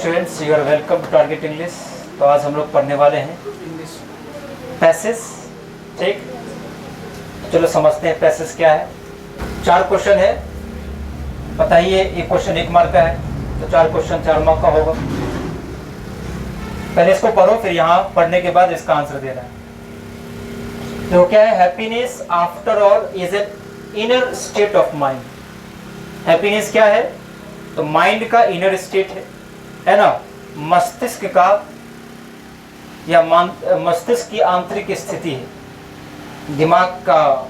Students, you are welcome to target English. तो आज हम लोग पढ़ने वाले हैं पैसेज। ठीक, चलो समझते हैं पैसेज क्या है। 4 क्वेश्चन है, बताइए। एक क्वेश्चन 1 मार्क का है, तो 4 क्वेश्चन 4 मार्क का होगा। पहले इसको पढ़ो, फिर यहाँ पढ़ने के बाद इसका आंसर देना है। तो क्या है? Happiness after all is an inner state of mind. Happiness क्या है? तो माइंड का इनर स्टेट है ना, मस्तिष्क का या मस्तिष्क की आंतरिक स्थिति है। दिमाग का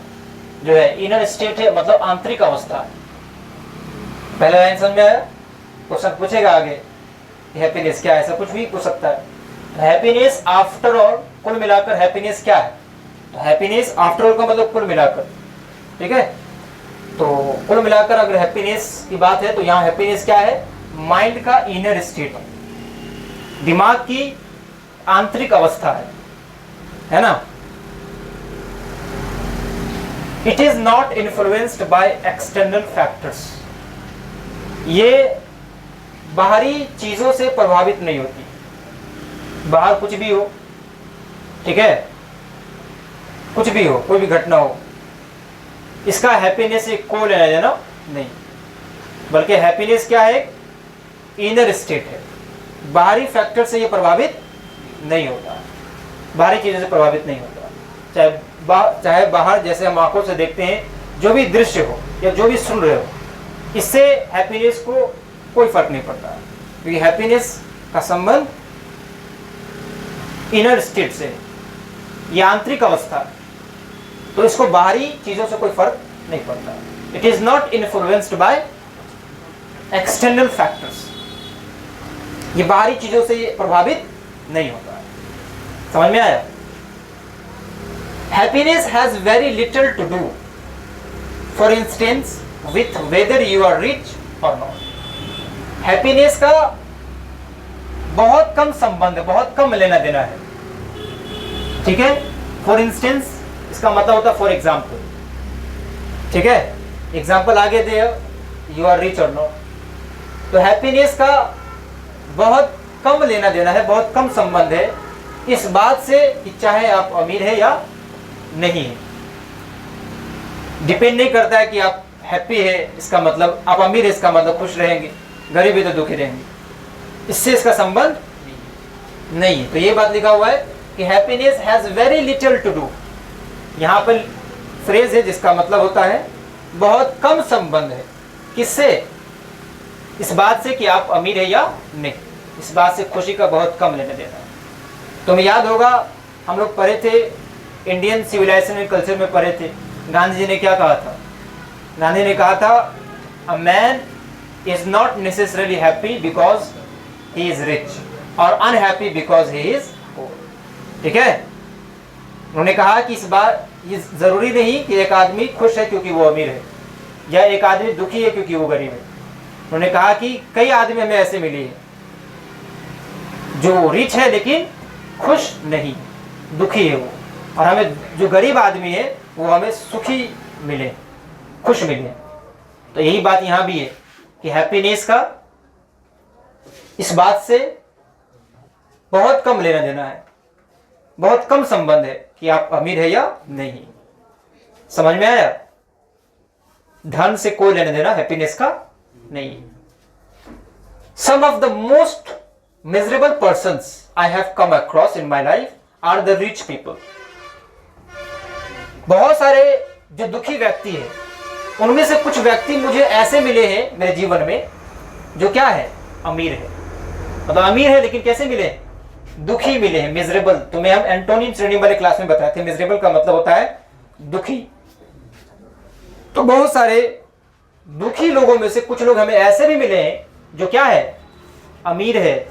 जो है इनर स्टेट है, मतलब आंतरिक अवस्था है। पहले लाइन समझ में आया? क्वेश्चन पूछेगा आगे हैप्पीनेस क्या है, ऐसा कुछ भी पूछ सकता है। हैप्पीनेस आफ्टर ऑल, कुल मिलाकर हैप्पीनेस क्या है? तो हैप्पीनेस आफ्टर ऑल का मतलब कुल मिलाकर। ठीक है, तो कुल मिलाकर अगर हैप्पीनेस की बात है तो यहाँ हैप्पीनेस क्या है? माइंड का इनर स्टेट, दिमाग की आंतरिक अवस्था है ना। It is not influenced by external factors. ये बाहरी चीजों से प्रभावित नहीं होती। बाहर कुछ भी हो, ठीक है, कुछ भी हो, कोई भी घटना हो, इसका हैप्पीनेस से कोई लेना देना नहीं। बल्कि हैप्पीनेस क्या है? इनर स्टेट है, बाहरी फैक्टर से ये प्रभावित नहीं होता, बाहरी चीजों से प्रभावित नहीं होता। चाहे बाहर जैसे हम आंखों से देखते हैं जो भी दृश्य हो या जो भी सुन रहे हो, इससे हैप्पीनेस को कोई फर्क नहीं पड़ता, क्योंकि हैप्पीनेस का संबंध इनर स्टेट से, ये आंतरिक अवस्था, तो इसको बाहरी चीजों से कोई फर्क नहीं पड़ता। It is not influenced by external factors. ये बाहरी चीजों से प्रभावित नहीं होता। समझ में आया? Happiness has very little to do, for instance, with whether you are rich or not. Happiness का बहुत कम संबंध है, बहुत कम लेना देना है। ठीक है, फॉर इंस्टेंस इसका मतलब होता है फॉर एग्जाम्पल। ठीक है, एग्जाम्पल आगे दे, you are rich or not. तो हैप्पीनेस का बहुत कम लेना देना है, बहुत कम संबंध है इस बात से कि चाहे आप अमीर है या नहीं है। डिपेंड नहीं करता है कि आप हैप्पी है इसका मतलब, आप अमीर है इसका मतलब खुश रहेंगे, गरीब है तो दुखी रहेंगे, इससे इसका संबंध नहीं है। तो ये बात लिखा हुआ है कि happiness has very little to do. यहाँ पर फ्रेज है जिसका मतलब होता है बहुत कम संबंध है, किससे? इस बात से कि आप अमीर है या नहीं, इस बात से खुशी का बहुत कम लेने देना है। तुम्हें याद होगा हम लोग पढ़े थे, इंडियन सिविलाइजेशन एंड कल्चर में पढ़े थे, गांधी जी ने क्या कहा था? गांधी ने कहा था a man is not necessarily happy because he is rich और अनहैप्पी बिकॉज ही इज पोर। ठीक है, उन्होंने कहा कि इस बार ये जरूरी नहीं कि एक आदमी खुश है क्योंकि वो अमीर है, या एक आदमी दुखी है क्योंकि वो गरीब है। उन्होंने कहा कि कई आदमी हमें ऐसे मिले हैं जो रिच है लेकिन खुश नहीं, दुखी है वो, और हमें जो गरीब आदमी है वो हमें सुखी मिले, खुश मिले। तो यही बात यहाँ भी है कि हैप्पीनेस का इस बात से बहुत कम लेना देना है, बहुत कम संबंध है कि आप अमीर है या नहीं। समझ में आया? धन से कोई लेना देना हैप्पीनेस का नहीं। Some of the most miserable persons I have come across in my life are the rich people. बहुत सारे जो दुखी व्यक्ति हैं, उनमें से कुछ व्यक्ति मुझे ऐसे मिले हैं मेरे जीवन में जो क्या है? अमीर है। मतलब अमीर है लेकिन कैसे मिले? दुखी मिले हैं, मिजरेबल। तुम्हें हम एंटोनिम श्रेणी वाले क्लास में बताए थे, मिजरेबल का मतलब होता है दुखी। तो बहुत सारे दुखी लोगों में से कुछ लोग हमें ऐसे भी मिले हैं जो क्या है? अमीर है।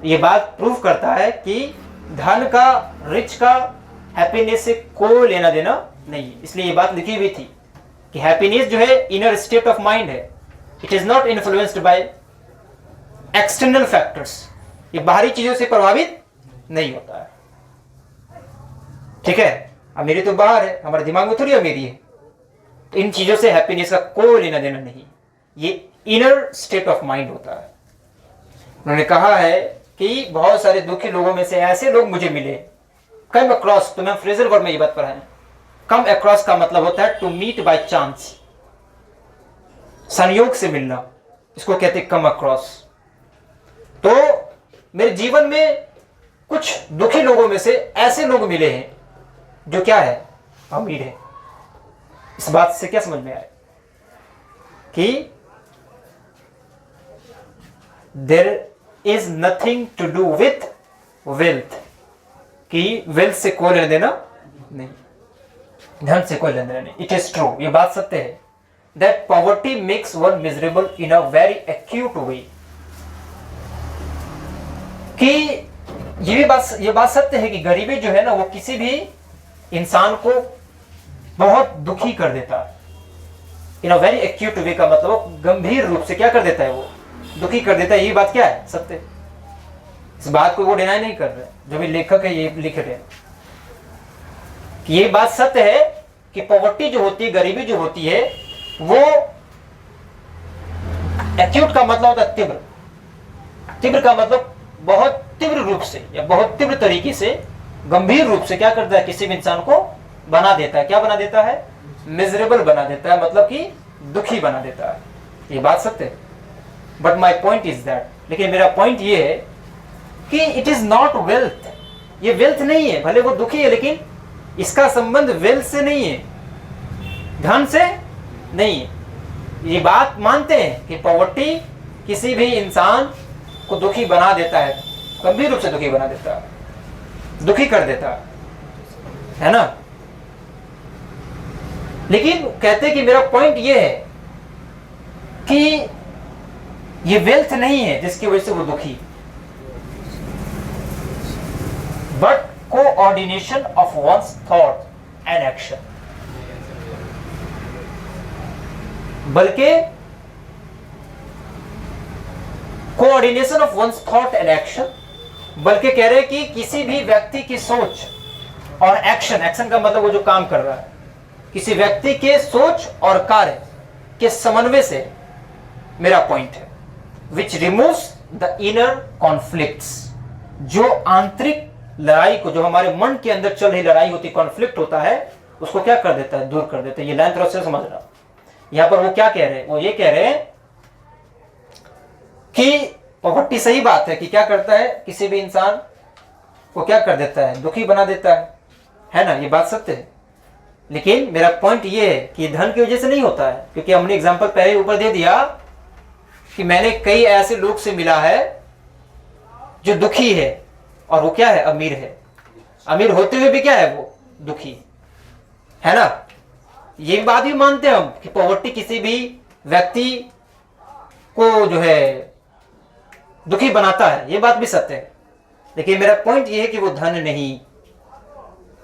ये बात प्रूव करता है कि धन का, रिच का हैप्पीनेस से कोई लेना देना नहीं। इसलिए ये बात लिखी हुई थी कि हैप्पीनेस जो है इनर स्टेट ऑफ माइंड है, it is not influenced by external factors. ये बाहरी चीजों से प्रभावित नहीं होता है। ठीक है, अमीरी तो बाहर है, हमारे दिमाग में थोड़ी अमीरी है। तो इन चीजों से हैप्पीनेस का कोई लेना देना नहीं, ये इनर स्टेट ऑफ माइंड होता है। उन्होंने कहा है कि बहुत सारे दुखी लोगों में से ऐसे लोग मुझे मिले, कम अक्रॉस, तो मैं फ्रेजल वर्ड में ये बात पढ़ा है। कम अक्रॉस का मतलब होता है टू मीट बाय चांस, संयोग से मिलना, इसको कहते हैं कम अक्रॉस। तो मेरे जीवन में कुछ दुखी लोगों में से ऐसे लोग मिले हैं जो क्या है, अमीर है। इस बात से क्या समझ में आया कि there is nothing to do with wealth, कि वेल्थ से कोई लेना देना नहीं, धन से कोई लेना देना नहीं। इट इज ट्रू, ये बात सत्य है, that poverty makes one miserable in a very acute way, कि ये बात सत्य है कि गरीबी जो है ना वो किसी भी इंसान को बहुत दुखी कर देता है। इन अ वेरी एक्यूट वे का मतलब गंभीर रूप से क्या कर देता है, वो दुखी कर देता है। ये बात क्या है, सत्य। इस बात को वो डिनाई नहीं कर रहे, जो भी लेखक है ये लिख रहे हैं कि ये बात सत्य है कि पॉवर्टी जो होती है, गरीबी जो होती है, वो एक्यूट का मतलब होता है तीव्र, तीव्र का मतलब बहुत तीव्र रूप से या बहुत तीव्र तरीके से, गंभीर रूप से क्या करता है, किसी भी इंसान को बना देता है। क्या बना देता है, मिजरेबल बना देता है, मतलब कि दुखी बना देता है। ये बात सत्य है। But my point is that, लेकिन मेरा पॉइंट ये है कि इट इज नॉट वेल्थ, ये वेल्थ नहीं है। भले वो दुखी है लेकिन इसका संबंध वेल्थ से नहीं है, धन से नहीं है। ये बात मानते हैं कि पॉवर्टी किसी भी इंसान को दुखी बना देता है, गंभीर रूप से दुखी बना देता है, दुखी कर देता है ना। लेकिन कहते हैं कि मेरा पॉइंट ये है कि ये वेल्थ नहीं है जिसकी वजह से वो दुखी, but coordination of one's thought and action, बल्कि coordination of one's thought and action, बल्कि कह रहे हैं कि किसी भी व्यक्ति की सोच और एक्शन, एक्शन का मतलब वो जो काम कर रहा है, किसी व्यक्ति के सोच और कार्य के समन्वय से मेरा पॉइंट है, विच रिमूव्स द इनर कॉन्फ्लिक्ट्स, जो आंतरिक लड़ाई को, जो हमारे मन के अंदर चल रही लड़ाई होती, कॉन्फ्लिक्ट होता है, उसको क्या कर देता है, दूर कर देता है। ये लाइन थोड़ा सा समझना। यहां पर वो क्या कह रहे हैं, वो ये कह रहे हैं कि पॉवर्टी, सही बात है कि क्या करता है, किसी भी इंसान को क्या कर देता है, दुखी बना देता है ना, ये बात सत्य है। लेकिन मेरा पॉइंट ये है कि धन की वजह से नहीं होता है, क्योंकि हमने एग्जांपल पहले ऊपर दे दिया कि मैंने कई ऐसे लोग से मिला है जो दुखी है और वो क्या है, अमीर है। अमीर होते हुए भी क्या है, वो दुखी है ना। ये बात भी मानते हैं हम कि पॉवर्टी किसी भी व्यक्ति को जो है दुखी बनाता है, ये बात भी सत्य है। लेकिन मेरा पॉइंट ये है कि वो धन नहीं,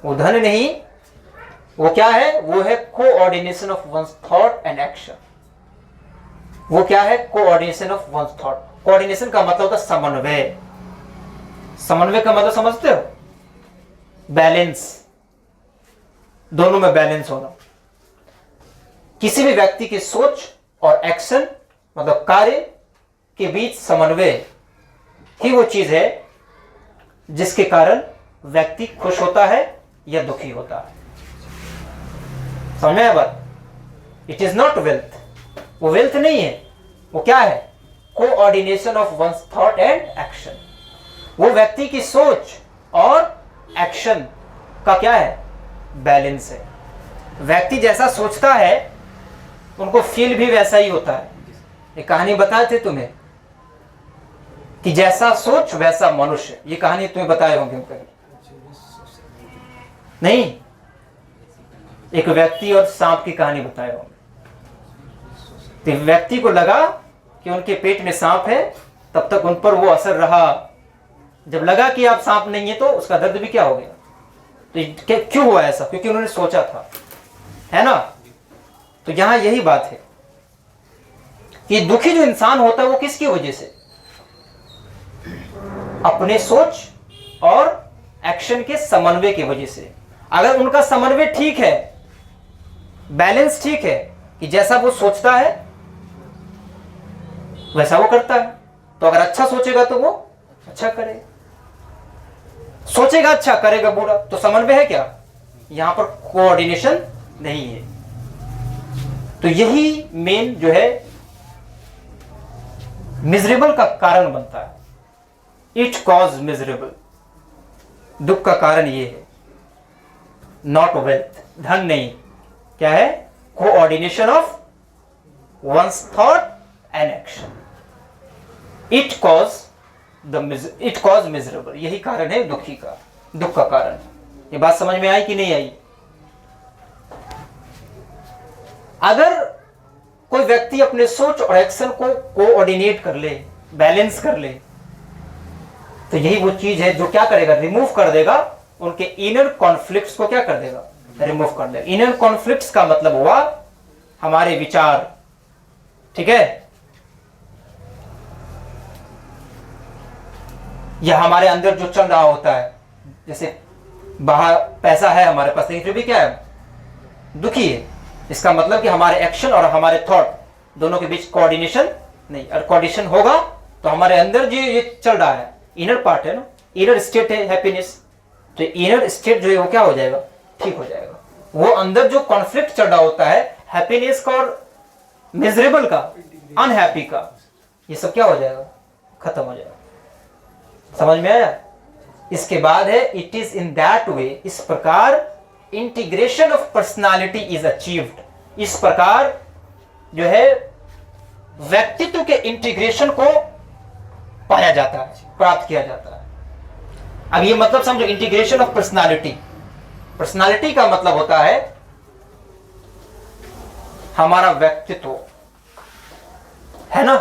वो धन नहीं, वो क्या है, वो है coordination of one's thought and action. वो क्या है, coordination of one's thought. Coordination का मतलब होता है समन्वय। समन्वय का मतलब समझते हो, बैलेंस, दोनों में बैलेंस होना। किसी भी व्यक्ति की सोच और एक्शन मतलब कार्य के बीच समन्वय ही वो चीज है जिसके कारण व्यक्ति खुश होता है या दुखी होता है। समझ में आया बात? इट इज नॉट वेल्थ, वो वेल्थ नहीं है, वो क्या है, coordination of one's thought and action. वो व्यक्ति की सोच और एक्शन का क्या है, बैलेंस है। व्यक्ति जैसा सोचता है उनको फील भी वैसा ही होता है। एक कहानी बताए थे तुम्हें कि जैसा सोच वैसा मनुष्य, ये कहानी तुम्हें बताए होंगे कभी नहीं? एक व्यक्ति और सांप की कहानी बताए होंगे। तो व्यक्ति को लगा कि उनके पेट में सांप है, तब तक उन पर वो असर रहा। जब लगा कि आप सांप नहीं है तो उसका दर्द भी क्या हो गया। तो क्यों हुआ ऐसा? क्योंकि उन्होंने सोचा था, है ना। तो यहां यही बात है कि दुखी जो इंसान होता है वो किसकी वजह से, अपने सोच और एक्शन के समन्वय की वजह से। अगर उनका समन्वय ठीक है, बैलेंस ठीक है, कि जैसा वो सोचता है वैसा वो करता है, तो अगर अच्छा सोचेगा तो वो अच्छा करेगा, सोचेगा अच्छा करेगा बुरा, तो समन्वय है क्या? यहां पर कोऑर्डिनेशन नहीं है। तो यही मेन जो है मिजरेबल का कारण बनता है। इट कॉज मिजरेबल, दुख का कारण ये है। नॉट वेल्थ, धन नहीं, क्या है? Coordination of one's thought and action. It cause miserable, यही कारण है दुखी का, दुख का कारण। ये बात समझ में आई कि नहीं आई? अगर कोई व्यक्ति अपने सोच और एक्शन को कोऑर्डिनेट कर ले, बैलेंस कर ले, तो यही वो चीज है जो क्या करेगा? रिमूव कर देगा उनके इनर कॉन्फ्लिक्ट्स को, क्या कर देगा? रिमूव कर देगा। इनर कॉन्फ्लिक्ट्स का मतलब हुआ हमारे विचार, ठीक है, या हमारे अंदर जो चल रहा होता है। जैसे बाहर पैसा है हमारे पास, लेकिन फिर भी क्या है? दुखी है। इसका मतलब कि हमारे एक्शन और हमारे थॉट दोनों के बीच कोऑर्डिनेशन नहीं। और कोऑर्डिनेशन होगा तो हमारे अंदर जो ये चल रहा है, इनर पार्ट है ना, इनर स्टेट है हैप्पीनेस, तो इनर स्टेट जो है वो क्या हो जाएगा? ठीक हो जाएगा। वो अंदर जो कॉन्फ्लिक्ट चल रहा होता है हैप्पीनेस का और मिजरेबल का, अनहैप्पी का, ये सब क्या हो जाएगा? खत्म हो जाएगा। समझ में आया? इसके बाद है it is in that way, इस प्रकार integration of personality is achieved. इस प्रकार जो है व्यक्तित्व के इंटीग्रेशन को पाया जाता है, प्राप्त किया जाता है। अब ये मतलब समझो, इंटीग्रेशन ऑफ पर्सनालिटी। पर्सनालिटी का मतलब होता है हमारा व्यक्तित्व, है ना,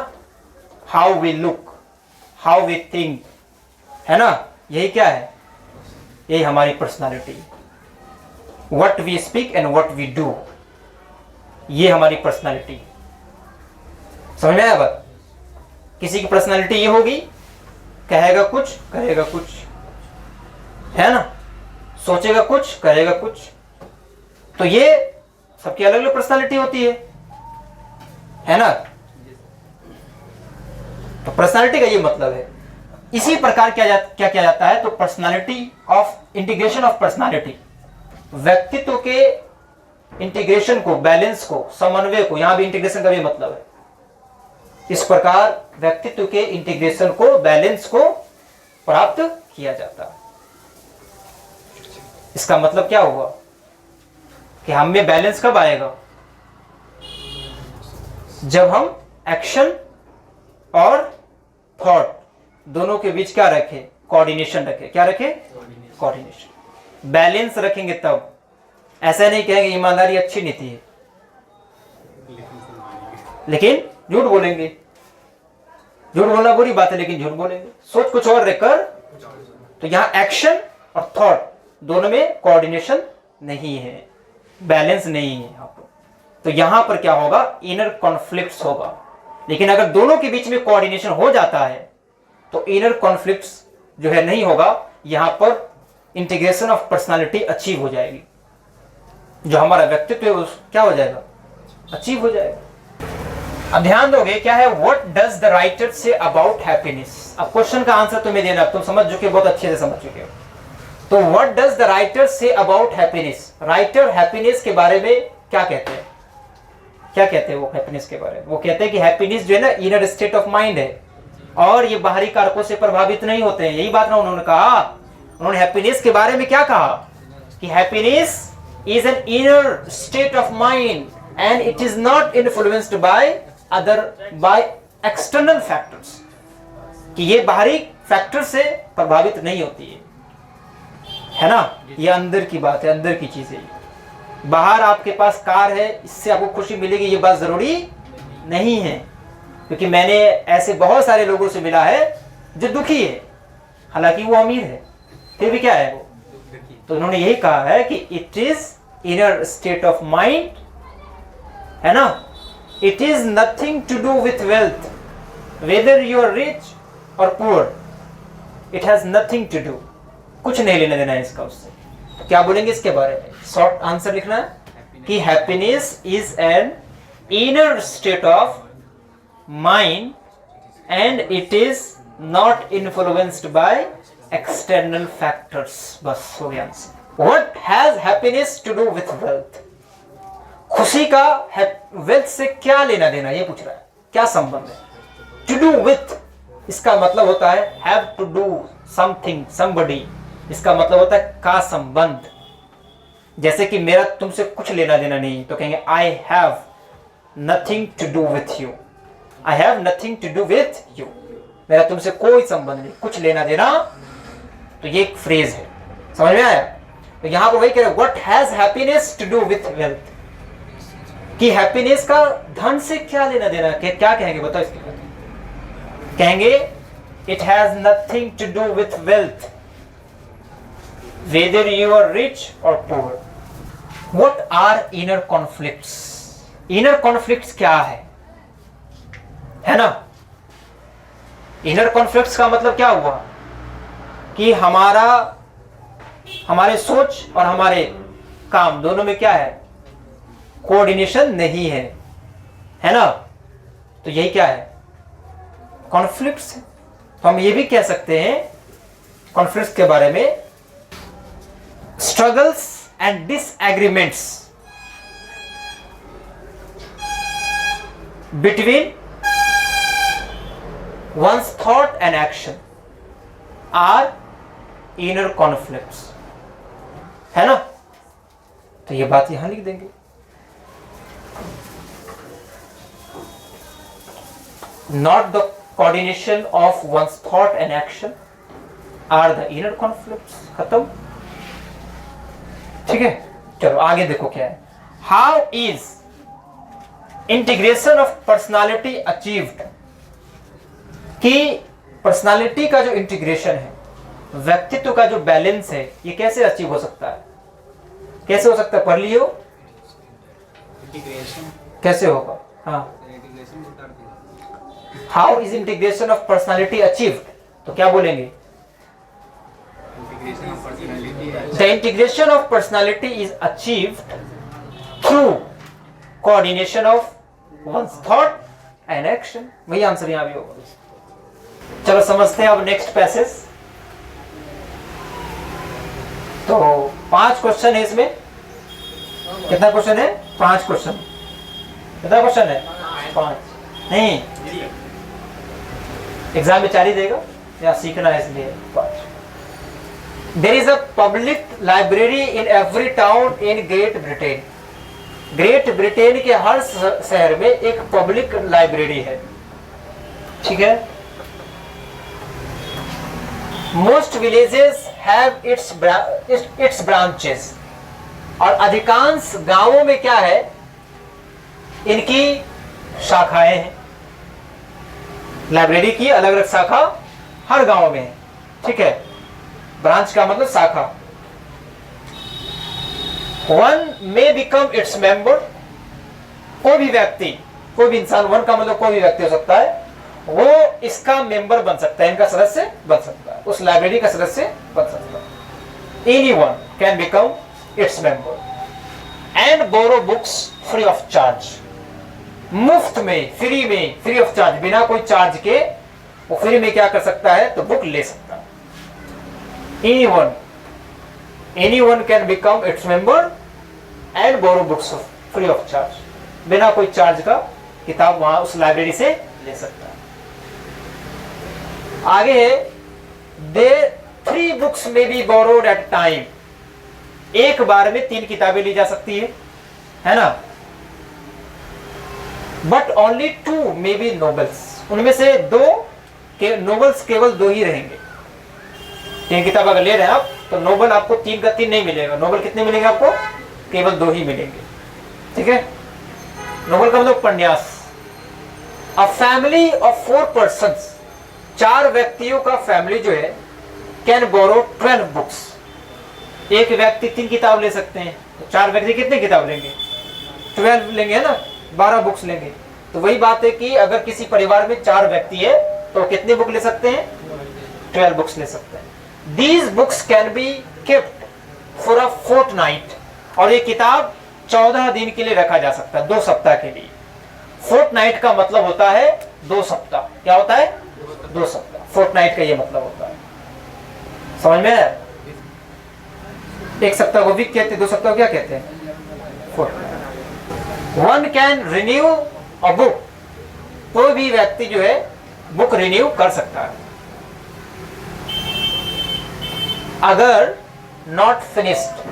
how we look, how we think, है ना, यही क्या है? यही हमारी personality. What we speak and what we do, ये हमारी पर्सनालिटी। समझ में आया बात? किसी की पर्सनालिटी ये होगी, कहेगा कुछ करेगा कुछ, है ना, सोचेगा कुछ करेगा कुछ। तो ये सबकी अलग अलग पर्सनालिटी होती है ना। तो पर्सनालिटी का ये मतलब है। इसी प्रकार क्या किया जाता है? तो personality of integration of personality, व्यक्तित्व के इंटीग्रेशन को, बैलेंस को, समन्वय को, यहां भी इंटीग्रेशन का भी मतलब है। इस प्रकार व्यक्तित्व के इंटीग्रेशन को, बैलेंस को प्राप्त किया जाता है। इसका मतलब क्या हुआ कि हम में बैलेंस कब आएगा? जब हम एक्शन और थॉट दोनों के बीच क्या रखें? कोऑर्डिनेशन रखें। क्या रखें? कोऑर्डिनेशन। बैलेंस रखेंगे तब। ऐसा नहीं कहेंगे ईमानदारी अच्छी नीति है, लेकिन झूठ बोलेंगे। झूठ बोलना बुरी बात है, लेकिन झूठ बोलेंगे। सोच कुछ और रखकर, तो यहां एक्शन और थॉट दोनों में कोऑर्डिनेशन नहीं है, बैलेंस नहीं है यहां पर। तो यहां पर क्या होगा? इनर कॉन्फ्लिक्ट्स होगा। लेकिन अगर दोनों के बीच में कोऑर्डिनेशन हो जाता है तो इनर कॉन्फ्लिक्ट्स जो है नहीं होगा। यहां पर इंटीग्रेशन ऑफ पर्सनालिटी अचीव हो जाएगी। जो हमारा व्यक्तित्व है वो क्या हो जाएगा? अचीव हो जाएगा। अब ध्यान दोगे क्या है? What does the writer say about happiness. अब क्वेश्चन का आंसर तुम्हें देना, तुम समझ चुके, बहुत अच्छे से समझ चुके हो। तो what does the writer say about happiness. Writer happiness के बारे में क्या कहते हैं? क्या कहते हैं वो हैप्पीनेस के बारे में? वो कहते हैं कि हैप्पीनेस जो है ना, इनर स्टेट ऑफ माइंड है और ये बाहरी कारकों से प्रभावित नहीं होते हैं। यही बात ना उन्होंने कहा। उन्होंने हैप्पीनेस के बारे में क्या कहा? कि happiness is an inner state of mind and it is not influenced by external factors. कि ये बाहरी फैक्टर से प्रभावित नहीं होती है ना। ये अंदर की बात है, अंदर की चीज है। बाहर आपके पास कार है, इससे आपको खुशी मिलेगी, ये बात जरूरी नहीं है। क्योंकि मैंने ऐसे बहुत सारे लोगों से मिला है जो दुखी है, हालांकि वो अमीर है, फिर भी क्या है वो? तो उन्होंने यही कहा है कि it is inner state of mind, है ना। It is nothing to do with wealth, whether you are rich or poor, it has nothing to do. कुछ नहीं लेना देना है इसका उससे। तो क्या बोलेंगे इसके बारे में? शॉर्ट आंसर लिखना है कि happiness is an inner state of mind and it is not influenced by external factors. बस हो गया answer. What has happiness to do with wealth? खुशी का वेल्थ से क्या लेना देना, ये पूछ रहा है, क्या संबंध है? टू डू विथ इसका मतलब होता है have to do something somebody, इसका मतलब होता है का संबंध। जैसे कि मेरा तुमसे कुछ लेना देना नहीं, तो कहेंगे I have nothing to do with you. I have nothing to do with you, मेरा तुमसे कोई संबंध नहीं, कुछ लेना देना। तो ये एक फ्रेज है, समझ में आया? तो यहां पर वही कह रहे what has happiness to do with wealth, कि हैप्पीनेस का धन से क्या लेना देना। क्या कहेंगे बताओ इसके बाद? कहेंगे it has nothing to do with wealth whether you are rich or poor. What are inner conflicts? Inner conflicts क्या है ना? इनर कॉन्फ्लिक्ट्स का मतलब क्या हुआ कि हमारे सोच और हमारे काम दोनों में क्या है? कोऑर्डिनेशन नहीं है ना? तो यही क्या है? कॉन्फ्लिक्ट्स है। तो हम ये भी कह सकते हैं कॉन्फ्लिक्ट्स के बारे में, struggles and disagreements between one's thought and action are inner conflicts, है ना? तो ये बात यहां लिख देंगे। Not the coordination of one's thought and action are the inner conflicts। खत्म, ठीक है? चलो आगे देखो क्या है। How is integration of personality achieved? कि पर्सनालिटी का जो इंटीग्रेशन है, व्यक्तित्व का जो बैलेंस है, ये कैसे अचीव हो सकता है? कैसे हो सकता है? पढ़ लियो कैसे होगा? हाँ, how is integration of personality achieved? तो क्या बोलेंगे? The integration of personality is achieved through coordination of one's thought and action. वही आंसर यहां भी होगा। चलो समझते हैं अब नेक्स्ट पैसेज। तो 5 क्वेश्चन है इसमें। कितना क्वेश्चन है? 5 क्वेश्चन। कितना क्वेश्चन है? 5 नहीं, एग्जाम में 4 ही देगा या सीखना है इसलिए 5। There is a public library in every town in Great Britain. Great Britain के हर शहर में एक पब्लिक लाइब्रेरी है, ठीक है? Most villages have its branches। और अधिकांश गांवों में क्या है? इनकी शाखाएं हैं। लाइब्रेरी की अलग अलग शाखा हर गांव में है, ठीक है? ब्रांच का मतलब शाखा। One may become its member। कोई भी व्यक्ति, कोई भी इंसान, वन का मतलब कोई भी व्यक्ति हो सकता है, वो इसका मेंबर बन सकता है, इनका सदस्य बन सकता है, उस लाइब्रेरी का सदस्य बन सकता है। Anyone can become its member and borrow books free of charge. मुफ्त में, फ्री ऑफ चार्ज, बिना कोई चार्ज के वो फ्री में क्या कर सकता है? तो बुक ले सकता है। Anyone can become its member and borrow books free of charge, बिना कोई चार्ज का किताब वहां उस लाइब्रेरी से ले सकता है। आगे है दे 3 बुक्स में बी बोरोड एट टाइम। एक बार में 3 किताबें ली जा सकती है ना? But only 2 may be novels. उनमें से 2 के नोवेल्स केवल 2 ही रहेंगे। 3 किताब अगर ले रहे हैं आप तो नोवेल आपको 3 का 3 नहीं मिलेगा। नोवेल कितने मिलेंगे आपको? केवल 2 ही मिलेंगे, ठीक है? नोवेल का मतलब उपन्यास। अ फैमिली ऑफ 4 पर्सन्स, 4 व्यक्तियों का फैमिली जो है, कैन बोरो 12 बुक्स। एक व्यक्ति 3 किताब ले सकते हैं, तो 4 व्यक्ति कितने किताब लेंगे? 12 लेंगे, है ना? 12 बुक्स लेंगे। तो वही बात है कि अगर किसी परिवार में 4 व्यक्ति है तो कितने बुक ले सकते हैं? 12 बुक्स ले सकते हैं। These books can be kept for a fortnight. और ये किताब 14 दिन के लिए रखा जा सकता है, 2 सप्ताह के लिए। फोर्टनाइट का मतलब होता है 2 सप्ताह। क्या होता है? 2 सप्ताह, फोर्टनाइट का ये मतलब होता है। समझ में आया? 1 सप्ताह को वीक कहते हैं, 2 सप्ताह को क्या कहते हैं? Fortnight. One can renew a book, कोई भी व्यक्ति जो है बुक रिन्यू कर सकता है अगर not finished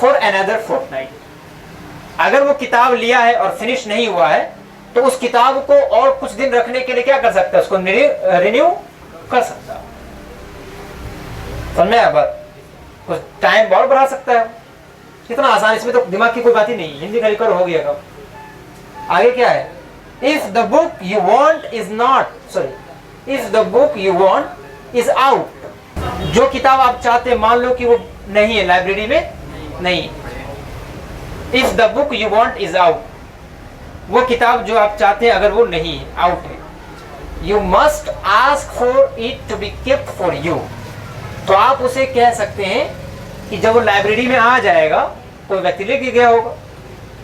for another fortnight. अगर वो किताब लिया है और फिनिश नहीं हुआ है तो उस किताब को और कुछ दिन रखने के लिए क्या कर सकता है? उसको रिन्यू कर सकता है। समझ में आया बात? कुछ टाइम और बढ़ा सकता है। कितना आसान, इसमें तो दिमाग की कोई बात ही नहीं, हिंदी का रिकॉर्ड हो गया। कब आगे क्या है? If the book you want is not, sorry, if the book you want is out, जो किताब आप चाहते हैं मान लो कि वो नहीं है, लाइब्रेरी में नहीं। If the book you want is out, वो किताब जो आप चाहते हैं अगर वो नहीं है, आउट है, you must ask for it to be kept for you. तो आप उसे कह सकते हैं कि जब वो लाइब्रेरी में आ जाएगा कोई व्यक्ति लेके गया होगा,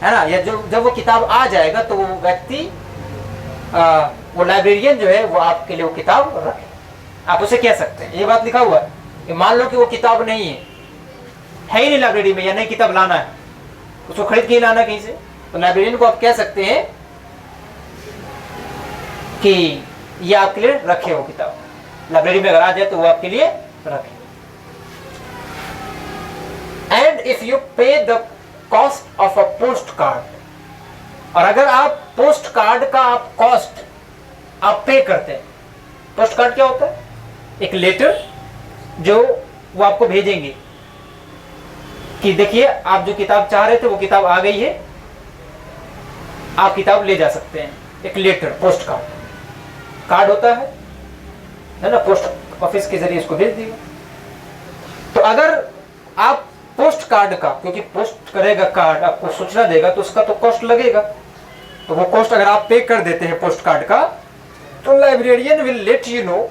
है ना, या जब वो किताब आ जाएगा तो वो व्यक्ति वो लाइब्रेरियन जो है वो आपके लिए वो किताब रखे। आप उसे कह सकते हैं। ये बात लिखा हुआ है कि मान लो कि वो किताब नहीं है ही नहीं लाइब्रेरी में, या नई किताब लाना है, उसको खरीद के ही लाना कहीं से, तो लाइब्रेरियन को आप कह सकते हैं कि ये आपके लिए रखे हो किताब, लाइब्रेरी में अगर आ जाए तो वो आपके लिए रखे। एंड इफ यू पे the cost of a post card, और अगर आप पोस्ट कार्ड का आप कॉस्ट आप पे करते हैं। पोस्ट कार्ड क्या होता है? एक लेटर जो वो आपको भेजेंगे कि देखिए आप जो किताब चाह रहे थे वो किताब आ गई है, आप किताब ले जा सकते हैं। एक लेटर, पोस्ट कार्ड होता है ना, पोस्ट ऑफिस के जरिए इसको भेज दिया। तो अगर आप पोस्ट कार्ड का, क्योंकि पोस्ट करेगा कार्ड, आपको सूचना देगा तो उसका तो कॉस्ट लगेगा, तो वो कॉस्ट अगर आप पे कर देते हैं पोस्ट कार्ड का, तो librarian will let you know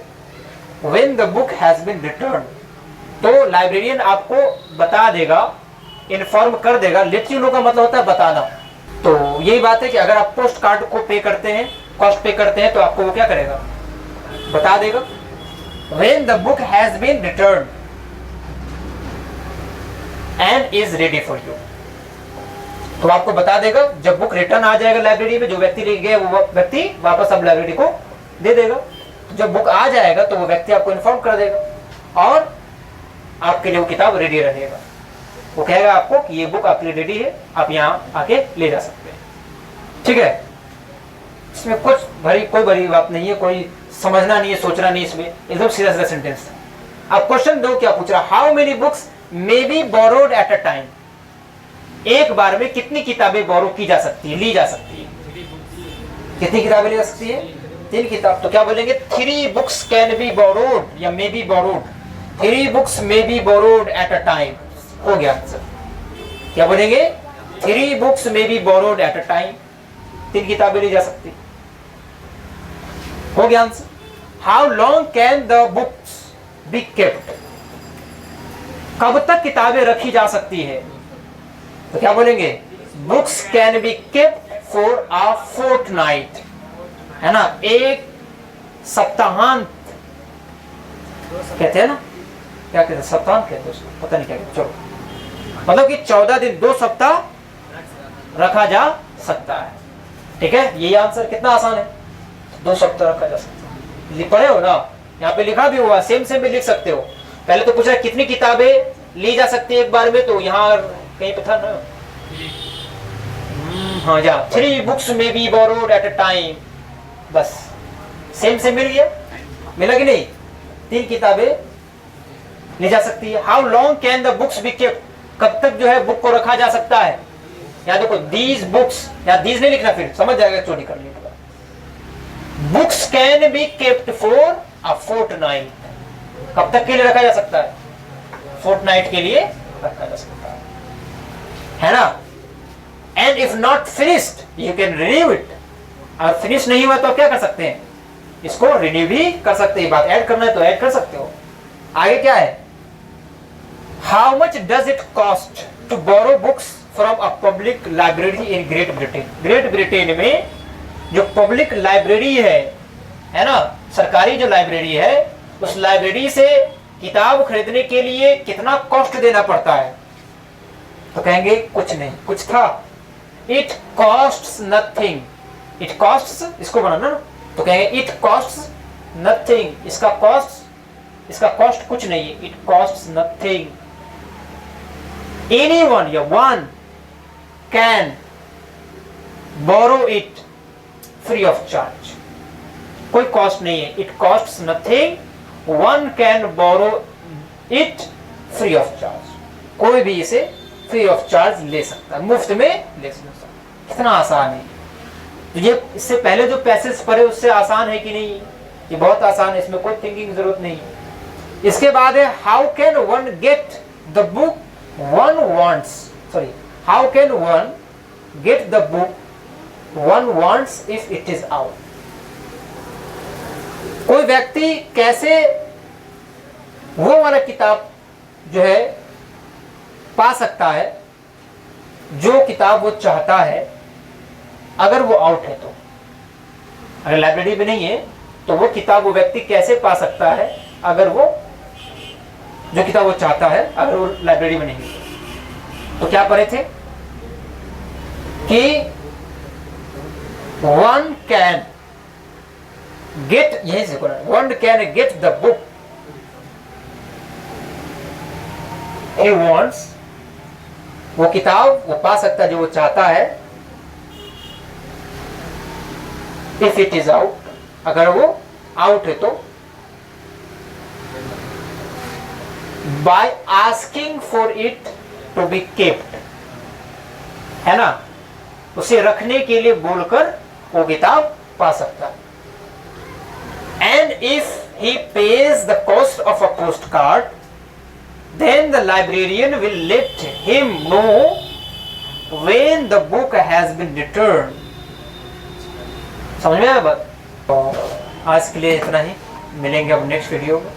when the book has been return. तो लाइब्रेरियन आपको बता देगा, इन्फॉर्म कर देगा। लेट यू नो का मतलब होता है बताना। तो यही बात है कि अगर आप पोस्ट कार्ड को पे करते हैं, कॉस्ट पे करते हैं, तो आपको वो क्या करेगा? बता देगा when the book has been return and is ready for you. तो आपको बता देगा जब बुक रिटर्न आ जाएगा लाइब्रेरी में, जो व्यक्ति ले गया वो व्यक्ति वापस अब लाइब्रेरी को दे देगा। जब बुक आ जाएगा तो वो व्यक्ति आपको इन्फॉर्म कर देगा और आपके लिए वो किताब रेडी रहेगा। वो कहेगा आपको कि ये बुक आपके लिए रेडी है, आप यहाँ आके ले जा सकते हैं। ठीक है, इसमें कुछ कोई बड़ी बात नहीं है, कोई समझना नहीं है, सोचना नहीं, इसमें एकदम सीधा सीधा सेंटेंस था। अब क्वेश्चन 2 क्या पूछ रहा? How many books may be borrowed at a time, एक बार में कितनी किताबें बोरो की जा सकती है, ली जा सकती है? कितनी किताबें ली जा सकती है? 3 किताब। तो क्या बोलेंगे? 3 बुक्स कैन बी बोरोड या may be borrowed. 3 books may be borrowed at a time. हो गया आंसर। क्या बोलेंगे? 3 books may be borrowed at a time. 3 किताबें ली जा सकती। हो गया answer. How long can the books be kept, कब तक किताबें रखी जा सकती है? तो क्या बोलेंगे? Books can be kept for a fortnight, है ना, एक सप्ताहांत कहते हैं ना, क्या कहते हैं? सप्ताहांत कहते हैं उसको, पता नहीं क्या कहते। चलो, मतलब कि 14 दिन, 2 सप्ताह रखा जा सकता है। ठीक है, यही आंसर। कितना आसान है, 2 सप्ताह रखा जा सकता है। पढ़े हो ना, यहाँ पे लिखा भी हुआ, सेम भी लिख सकते हो। पहले तो पूछ रहा है कितनी किताबें ली जा सकती है एक बार में, तो यहाँ कहीं पे था ना, हाँ जा 3 बुक्स में be borrowed at a time, बस सेम मिल गया। मिला कि नहीं? 3 किताबें ली जा सकती है। How long can the books be kept, कब तक जो है बुक को रखा जा सकता है? यहाँ देखो दीज बुक्स, या दीज नहीं लिखना, फिर समझ जाएगा चोरी करने के बाद। Books can be kept for a fortnight, कब तक के लिए रखा जा सकता है? फोर्टनाइट के लिए रखा जा सकता है ना। And if not finished you can renew it, और फिनिश नहीं हुआ तो आप क्या कर सकते हैं? इसको रिन्यू भी कर सकते हैं। बात ऐड करना है तो ऐड कर सकते हो। आगे क्या है? How much does it cost to borrow books from a public library in Great Britain. Great Britain में जो पब्लिक लाइब्रेरी है ना, सरकारी जो लाइब्रेरी है उस लाइब्रेरी से किताब खरीदने के लिए कितना कॉस्ट देना पड़ता है? तो कहेंगे कुछ नहीं, कुछ था। It costs nothing, it costs, इसको बनाना ना, तो कहेंगे इट कॉस्ट्स नथिंग, इसका कॉस्ट कुछ नहीं है, इट कॉस्ट्स नथिंग। एनीवन या one can borrow it free of charge, कोई कॉस्ट नहीं है, it costs nothing, one can borrow it free of charge, कोई भी इसे फ्री ऑफ चार्ज ले सकता है, मुफ्त में ले सकता है। कितना आसान है तो ये, इससे पहले जो पैसेज पढ़े उससे आसान है कि नहीं? ये बहुत आसान है, इसमें कोई थिंकिंग की जरूरत नहीं है। इसके बाद है how can one get the book one wants, sorry, how can one get the book one wants if it is out. कोई व्यक्ति कैसे वो वाला किताब जो है पा सकता है जो किताब वो चाहता है अगर वो आउट है? तो अगर लाइब्रेरी में नहीं है तो वो किताब वो व्यक्ति कैसे पा सकता है अगर वो जो किताब वो चाहता है अगर वो लाइब्रेरी में नहीं है? तो क्या पढ़े थे कि वन कैन गेट, यही से one can get the book he wants, वो किताब वो पा सकता है जो वो चाहता है, if it is out, अगर वो आउट है तो, by asking for it to be kept, है ना, उसे रखने के लिए बोलकर वो किताब पा सकता है। And if he pays the cost of a postcard, then the librarian will let him know when the book has been returned। समझ में आया बात? तो आज के लिए इतना ही, मिलेंगे अब नेक्स्ट वीडियो में।